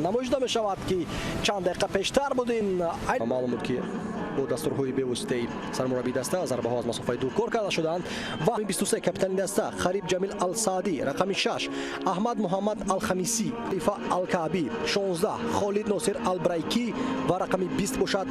намоиш дод мешавад ки чанд дақиқа пештар будин. Маълум буд ки бо дастурҳои бевоситаи сармураббии даста зарбаҳо аз масофаи дур кор карда шуданд. ва 23 капитани даста Хариб Ҷамил Ал-Саадӣ, рақами 6 Аҳмад Муҳаммад Ал-Хамисӣ, Ифа Ал-Каъбӣ, 16 Холид Носир Ал-Брайкӣ ва рақами 20 бошад.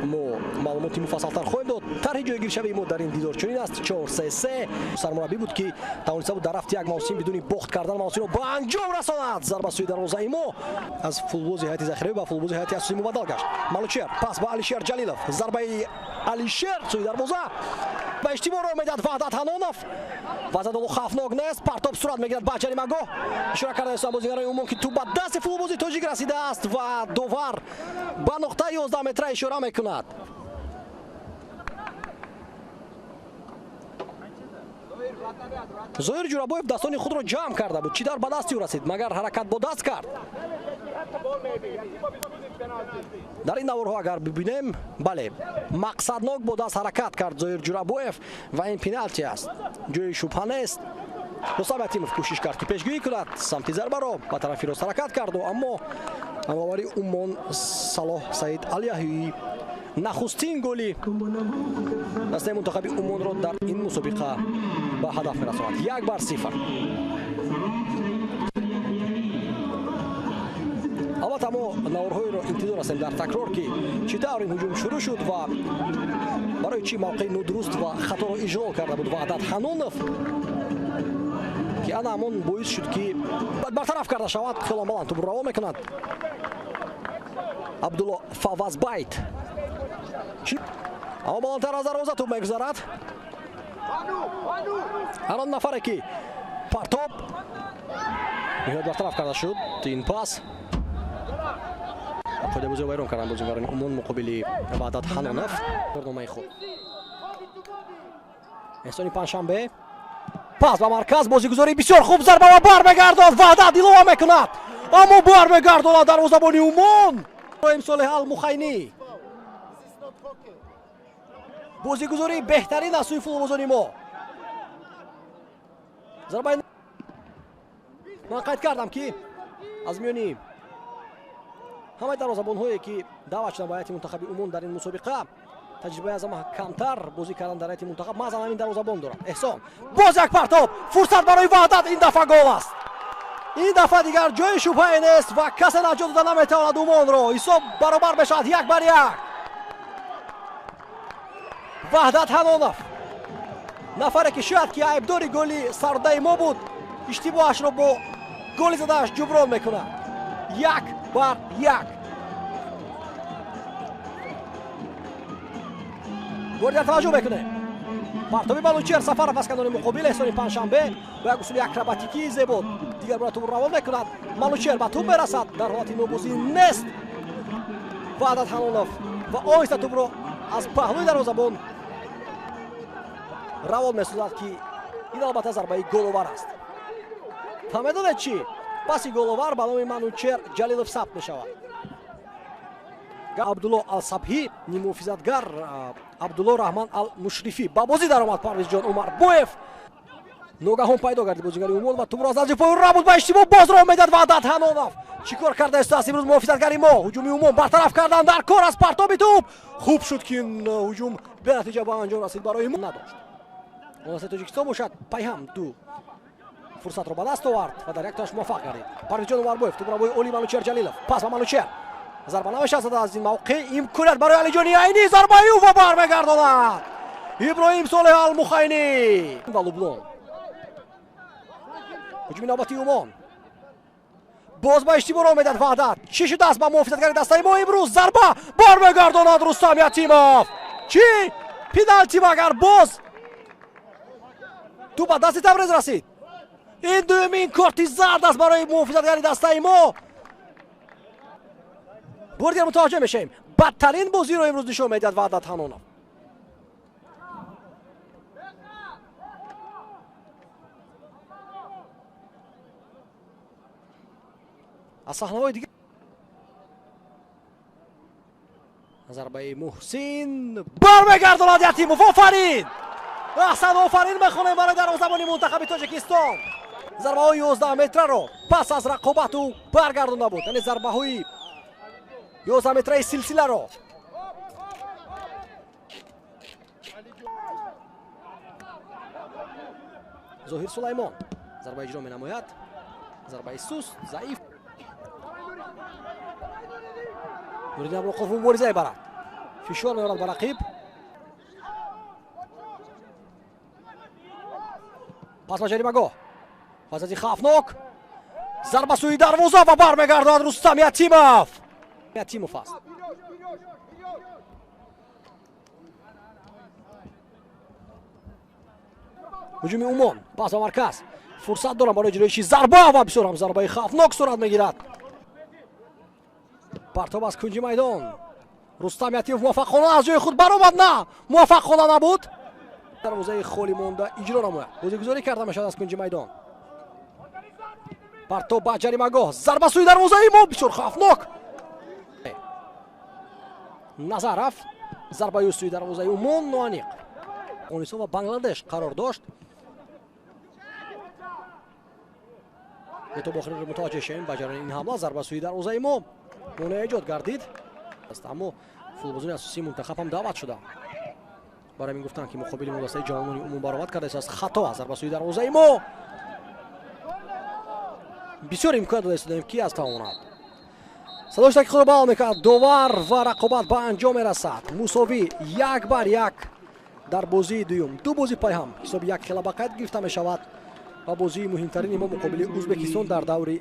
мо маълумоти муфассалтар хоҳем дод. тарҳи ҷойгиршавии мо дар ин дидор чунин аст: 4-3-3. сармураббӣ буд ки тавониста буд дар рафти як мавсим бидуни бохт кардан мавсимро ба анҷом расонад. зарба сӯи дарвозаи мо аз фулбози ҳайати захиравӣ ба фулбози ҳайати асосӣ мубаддал гашт. Малучер пас ба Алишер Ҷалилов, зарбаи Алишер сӯи дарвоза ба иштибоҳ роҳ медиҳад Ваҳдат Ҳанонов. вазадолу хавфнок нест, партоб сурат мегирад ба ҷаримагоҳ. ишора карда ҳисоб бозигарони умон ки ту ба дасти фулбози тоҷик расидааст ва довар ба нуқтаи 11 метра ишора мекунад. зоир ҷурабоев дастони худро ҷамъ карда буд. чӣ дар ба дасти ӯ расид? магар ҳаракат бо даст кард? дар ин наворҳо агар бибинем, бале, мақсаднок бо даст ҳаракат кард зоир ҷурабоев ва ин пеналти аст. ҷои шубҳа нест. Рустам Ятимов кӯшиш кард ки пешгӯӣ кунад самти зарбаро, ба тарафи рост ҳаракат карду, аммо амовари Умон Салоҳ Саид Алияҳиёӣ нахустин голи дастаи мунтахаби Умонро дар ин мусобиқа ба ҳадаф мерасонад. 1-0. албатта мо наворҳоеро интизор ҳастем дар такрор ки чӣ тавр ин ҳуҷум шурӯъ шуд ва барои чӣ мавқеи нодуруст ва хаторо ижол карда буд Ваҳдат Ҳанонов ки ана ҳамон боис шуд ки бартараф карда шавад. хелон баланд тубро равон мекунад Абдулло Фавазбайт, аммо баландтар аз дарвоза туб мегузарад. ҳар он нафаре ки партоб ниҳоят бартараф карда шуд. ин пас қоидабозиро вайрон карданд бозигарони Умон муқобили Ваҳдат Ҳанонов. барномаи худ эҳсони панҷшанбе, пас ба марказ, бозигузории бисёр хуб, зарба ва бармегардон. Ваҳдат илова мекунад, аммо бармегардонад дарвозабони Умон Солеҳ Ал-Мухайнӣ. бозигузории беҳтарин аз сӯи футболбозони мо. зарбаи ман қайд кардам ки аз миёни ҳамаи дарвозабонҳое ки даъват шуданд ба ҳайати мунтахаби Умон дар ин мусобиқа, таҷрибаи аз ҳама камтар бозӣ кардан дар ҳайати мунтахаб маъзан ҳамин дарвозабон дорад. эҳсон, боз як партоб, фурсат барои Ваҳдат. ин дафъа гол аст. ин дафъа дигар ҷои шубҳае нест ва касе наҷот дода наметавонад Умонро. ҳисоб баробар мешавад 1-1. Ваҳдат Ҳанонов, нафаре ки шояд ки айбдори голи сардаи мо буд, иштибоҳашро бо голи задааш ҷуброн мекунад. 1-1. гордиар таваҷҷӯҳ мекунем. партоби Балучер сафар паскандони муқобил эҳсони панҷшанбе ба як усули акробатикии зебо дигар бора тубро равон мекунад. Малучер ба туб мерасад, дар ҳолати нобозӣ нест Ваҳдат Ҳанонов ва оҳиста тубро аз паҳлӯи дарвозабон равон месозад ки ин албатта зарбаи головар аст. фаҳмедонед чӣ? паси головар ба номи Малучер Ҷалилов сабт мешавад. Абдулло Ал-Сабҳӣ, нимуҳофизатгар Абдулло Раҳман Ал-Мушрифӣ ба бозӣ даромад. Парвизҷон Умарбоев ногаҳон пайдо гардид бозигари Умон ва тубро аз наздиқ пой ра буд ба иштибоҳ боз роҳ медиҳад Ваҳдат Ҳанонов. чӣ кор кардааст имрӯз муҳофизатгари мо? ҳуҷуми Умон бартараф кардан дар кор аз партоби туб. хуб шуд ки ин ҳуҷум бенатиҷа ба анҷом расид барои мо надошт. онаси Тоҷикистон бошад пайҳам ду фурсатро ба даст овард ва дар яктоаш муваффақ гардид. Парвизҷон Умарбоев тубро бои Оли Малучер Ҷалилов, пас ба Малучер, зарба намешавад зада аз ин мавқеъ. имконият барои Алиҷони Айнӣ, зарбаи ӯ ва бармегардонад Иброҳим Солеҳ Ал-Мухайнӣ ва Лублон. ҳуҷуми навбатии Умон боз ба иштибоҳ роҳ медиҳад Ваҳдат. чӣ шудааст ба муҳофизатгари дастаи мо имрӯз? зарба бармегардонад Рустам Ятимов. чӣ? пеналти магар боз? ту ба дасти Таврез расид. ин дуюмин корти зард аст барои муҳофизатгари дастаи мо. бори дигар мутаваҷҷӯҳ мешавем, бадтарин бозиро имрӯз нишон медиҳад Ваҳдат Ҳанонов. аз саҳнаҳои дигар зарбаи Муҳсин бармегардонад Ятимов. офарин, аҳсан, офарин мехонем барои дарвозабони мунтахаби Тоҷикистон. зарбаҳои 11 метраро пас аз рақобату баргардонда буд, яъне зарбаҳои 11 метраи силсиларо. зоҳир сулаймон зарба иҷро менамояд, зарбаи суст заиф. нуриддин абдулқодир мубориза мебарад, фишор меорад ба рақиб. пас ба ҷаримагоҳ, фазати хавфнок, зарба сӯи дарвоза ва бармегардад Рустам Ятимов. Ятимов аст. ҳуҷуми Умон, пас ба марказ, фурсат дорам барои ҷилоиши зарба ва бисёр ҳам зарбаи хавфнок сурат мегирад. партоб аз кунҷи майдон, Рустам Ятимов муваффақона аз ҷои худ баромад, на муваффақона набуд. дарвозаи холӣ монда иҷро намояд, бозигузорӣ карда мешавад аз кунҷи майдон. партоб ба ҷаримагоҳ, зарба сӯи дарвозаи мо, бисёр хавфнок. Назаров, зарбаи сӯи дарвозаи Умон ноаниқ. Афғонистон ва Бангладеш қарор дошт. ето бохир мутаваҷҷеҳ шавем ба ҷараёни ин ҳамла, зарба сӯи дарвозаи мо монеа эҷод гардид. аммо футболбозони асосии мунтахаб ҳам даъват шуда. барои мин гуфтанд ки муқобили мо дастаи ҷавонони Умон баромад карда аст. хато аст, зарба сӯи дарвозаи мо. бисёр имконият дода истодаем ки аз тавонад. садои таки худро баъл мекард довар ва рақобат ба анҷом мерасад. мусовӣ 1-1 дар бозии дуюм. ду бозӣ пайҳам ҳисоби як хела ба қайд гирифта мешавад ва бозии муҳимтарини мо муқобили Узбекистон дар даври